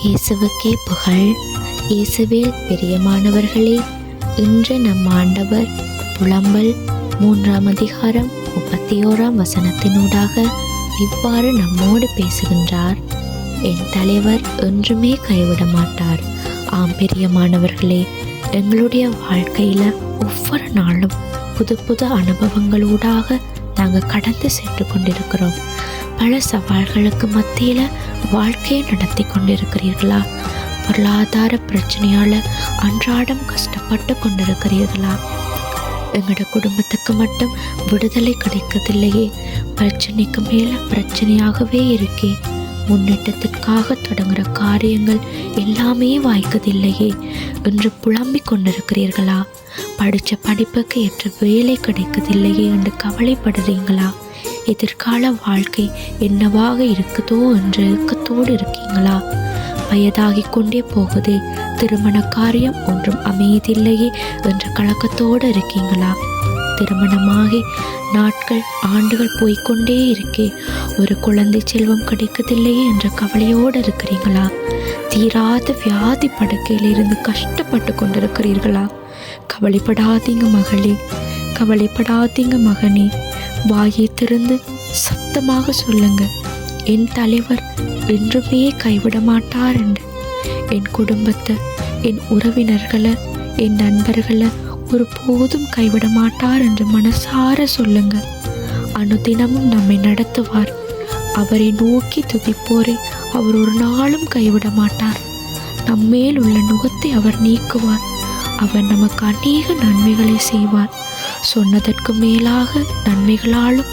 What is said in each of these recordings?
இயேசுவுக்கே புகழ். இயேசுவில் பிரியமானவர்களே, இன்று நம் ஆண்டவர் புலம்பல் 3ஆம் அதிகாரம் 31ஆம் வசனத்தினூடாக இவ்வாறு நம்மோடு பேசுகின்றார். என் தலைவர் என்றுமே கைவிட மாட்டார். ஆம் பிரியமானவர்களே, எங்களுடைய வாழ்க்கையில் ஒவ்வொரு நாளும் புது புது அனுபவங்களூடாக நாங்கள் கடந்து சென்று கொண்டிருக்கிறோம். பல சவால்களுக்கு மத்தியில் வாழ்க்கையை நடத்தி கொண்டிருக்கிறீர்களா? பொருளாதார பிரச்சனையால் அன்றாடம் கஷ்டப்பட்டு கொண்டிருக்கிறீர்களா? எங்களோட குடும்பத்துக்கு மட்டும் விடுதலை கிடைக்கதில்லையே, பிரச்சனைக்கு மேலே பிரச்சனையாகவே இருக்கே, முன்னேற்றத்திற்காக தொடங்குகிற காரியங்கள் எல்லாமே வாய்க்கதில்லையே என்று புலம்பிக் கொண்டிருக்கிறீர்களா? படித்த படிப்புக்கு ஏற்ற வேலை கிடைக்கதில்லையே என்று கவலைப்படுறீங்களா? எதிர்கால வாழ்க்கை என்னவாக இருக்குதோ என்று ஏக்கத்தோடு இருக்கீங்களா? வயதாகி கொண்டே போகுது, திருமண காரியம் ஒன்றும் அமையதில்லையே என்ற கலக்கத்தோடு இருக்கீங்களா? திருமணமாகி நாட்கள் ஆண்டுகள் போய்கொண்டே இருக்கே, ஒரு குழந்தை செல்வம் கிடைக்கதில்லையே என்ற கவலையோடு இருக்கிறீங்களா? தீராத வியாதி படுக்கையில் இருந்து கஷ்டப்பட்டு கொண்டிருக்கிறீர்களா? கவலைப்படாதீங்க மகளே, கவலைப்படாதீங்க மகனே. வாயை திறந்து சத்தமாக சொல்லுங்க, என் தலைவர் என்றுமே கைவிட மாட்டார் என்று. என் குடும்பத்தை, என் உறவினர்களை, என் நண்பர்களை ஒரு போதும் கைவிட மாட்டார் என்று மனசார சொல்லுங்க. அனுதினமும் நம்மை நடத்துவார். அவரை நோக்கி துதிப்போரை அவர் ஒரு நாளும் கைவிட மாட்டார். நம்மேல் உள்ள நுகத்தை அவர் நீக்குவார். அவர் நமக்கு அநேக நன்மைகளை செய்வார். சொன்னதற்கு மேலாக நன்மைகளாலும்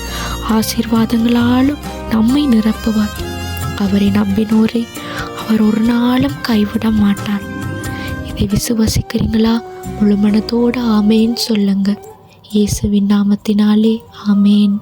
ஆசீர்வாதங்களாலும் நம்மை நிரப்புவார். அவரை நம்பினோரை அவர் ஒரு நாளும் கைவிட மாட்டார். இதை விசுவசிக்கிறீங்களா? முழு மனதோடு ஆமேன் சொல்லுங்க. இயேசுவின் நாமத்தினாலே ஆமேன்.